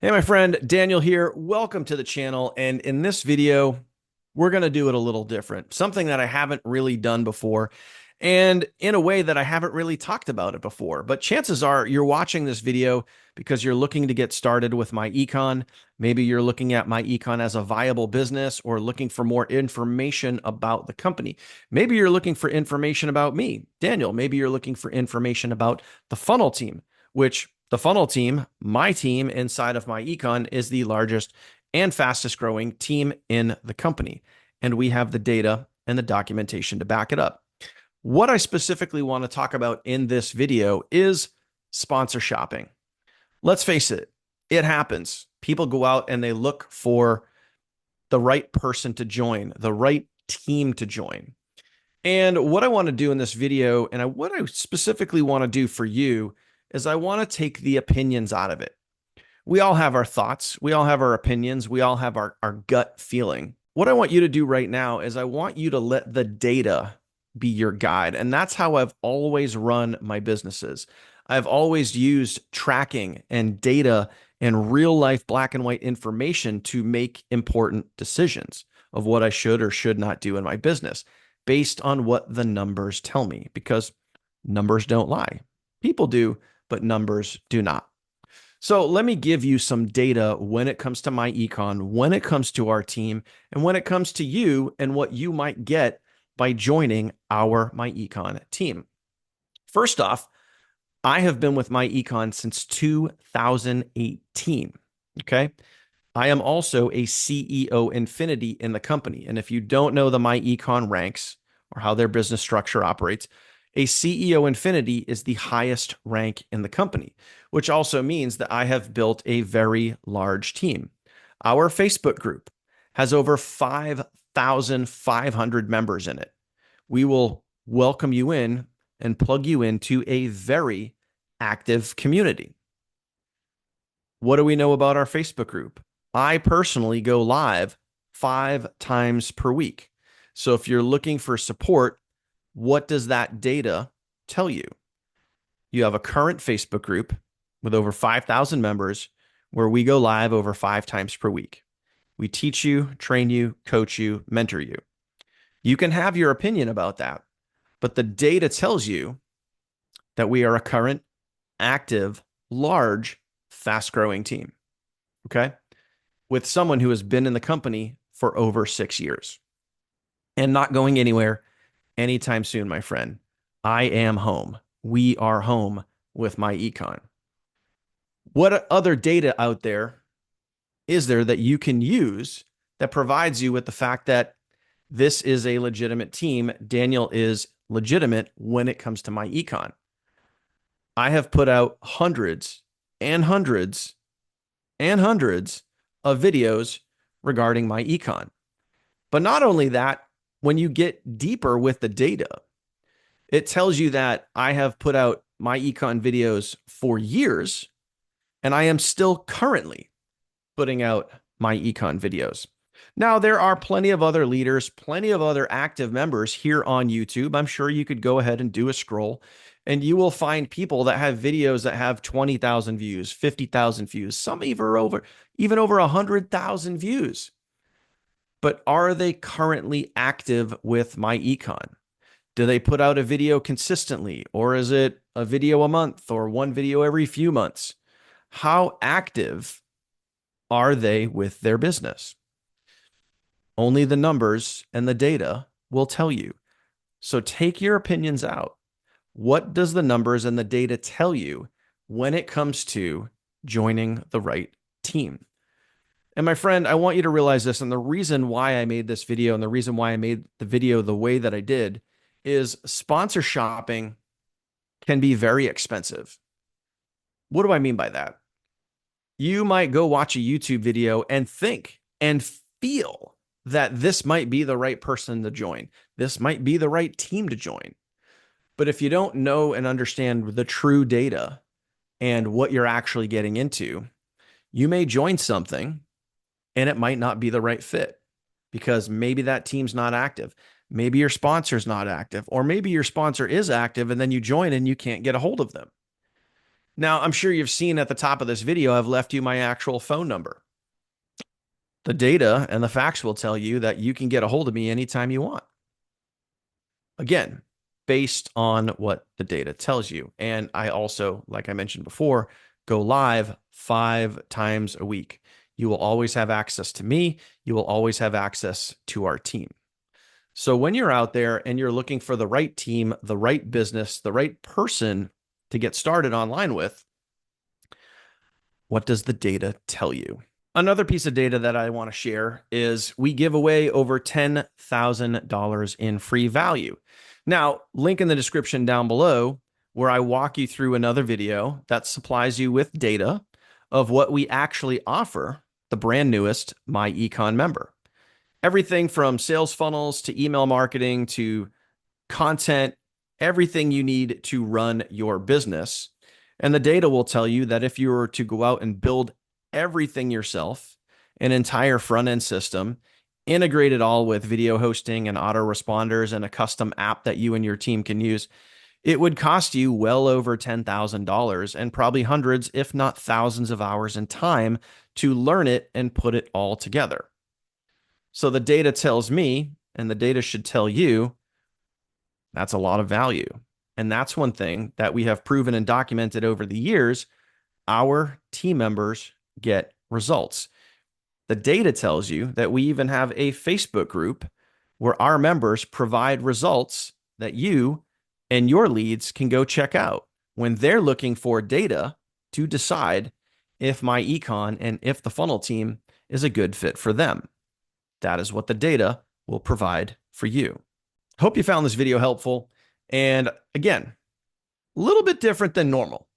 Hey, my friend, Daniel here. Welcome to the channel. And in this video, we're going to do it a little different, something that I haven't really done before, and in a way that I haven't really talked about it before. But chances are you're watching this video because you're looking to get started with MyEcon. Maybe you're looking at MyEcon as a viable business or looking for more information about the company. Maybe you're looking for information about me, Daniel. Maybe you're looking for information about the funnel team, which the funnel team, my team inside of MyEcon, is the largest and fastest growing team in the company. And we have the data and the documentation to back it up. What I specifically want to talk about in this video is sponsor shopping. Let's face it, it happens. People go out and they look for the right person to join, the right team to join. And what I want to do in this video, and what I specifically want to do for you, is I want to take the opinions out of it. We all have our thoughts, we all have our opinions, we all have our gut feeling. What I want you to do right now is I want you to let the data be your guide. And that's how I've always run my businesses. I've always used tracking and data and real life black and white information to make important decisions of what I should or should not do in my business based on what the numbers tell me, because numbers don't lie. People do, but numbers do not. So let me give you some data when it comes to MyEcon, when it comes to our team, and when it comes to you and what you might get by joining our MyEcon team. First off, I have been with MyEcon since 2018. Okay. I am also a CEO Infinity in the company. And if you don't know the MyEcon ranks or how their business structure operates, a CEO Infinity is the highest rank in the company, which also means that I have built a very large team. Our Facebook group has over 5,500 members in it. We will welcome you in and plug you into a very active community. What do we know about our Facebook group? I personally go live 5 times per week. So if you're looking for support, what does that data tell you? You have a current Facebook group with over 5,000 members where we go live over 5 times per week. We teach you, train you, coach you, mentor you. You can have your opinion about that, but the data tells you that we are a current, active, large, fast growing team. Okay. With someone who has been in the company for over 6 years and not going anywhere anytime soon, my friend. I am home. We are home with MyEcon. What other data out there is there that you can use that provides you with the fact that this is a legitimate team? Daniel is legitimate when it comes to MyEcon. I have put out hundreds and hundreds and hundreds of videos regarding MyEcon. But not only that, when you get deeper with the data, it tells you that I have put out MyEcon videos for years, and I am still currently putting out MyEcon videos. Now, there are plenty of other leaders, plenty of other active members here on YouTube. I'm sure you could go ahead and do a scroll, and you will find people that have videos that have 20,000 views, 50,000 views, some even over 100,000 views. But are they currently active with MyEcon? Do they put out a video consistently, or is it a video a month or one video every few months? How active are they with their business? Only the numbers and the data will tell you. So take your opinions out. What does the numbers and the data tell you when it comes to joining the right team? And my friend, I want you to realize this. And the reason why I made this video and the reason why I made the video the way that I did is sponsor shopping can be very expensive. What do I mean by that? You might go watch a YouTube video and think and feel that this might be the right person to join. This might be the right team to join. But if you don't know and understand the true data and what you're actually getting into, you may join something and it might not be the right fit because maybe that team's not active. Maybe your sponsor's not active, or maybe your sponsor is active and then you join and you can't get a hold of them. Now, I'm sure you've seen at the top of this video, I've left you my actual phone number. The data and the facts will tell you that you can get a hold of me anytime you want. Again, based on what the data tells you. And I also, like I mentioned before, go live 5 times a week. You will always have access to me. You will always have access to our team. So when you're out there and you're looking for the right team, the right business, the right person to get started online with, what does the data tell you? Another piece of data that I want to share is we give away over $10,000 in free value. Now, link in the description down below where I walk you through another video that supplies you with data of what we actually offer the brand newest MyEcon member. Everything from sales funnels to email marketing to content, everything you need to run your business. And the data will tell you that if you were to go out and build everything yourself, an entire front end system, integrate it all with video hosting and autoresponders and a custom app that you and your team can use, it would cost you well over $10,000 and probably hundreds, if not thousands of hours in time to learn it and put it all together. So the data tells me, and the data should tell you, that's a lot of value. And that's one thing that we have proven and documented over the years. Our team members get results. The data tells you that we even have a Facebook group where our members provide results that you and your leads can go check out when they're looking for data to decide if MyEcon and if the funnel team is a good fit for them. That is what the data will provide for you. Hope you found this video helpful. And again, a little bit different than normal,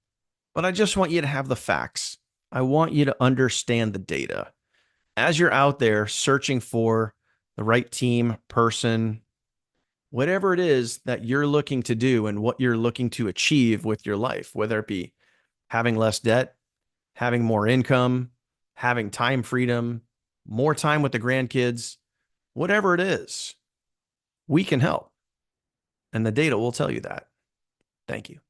but I just want you to have the facts. I want you to understand the data. As you're out there searching for the right team, person, whatever it is that you're looking to do and what you're looking to achieve with your life, whether it be having less debt, having more income, having time freedom, more time with the grandkids, whatever it is, we can help. And the data will tell you that. Thank you.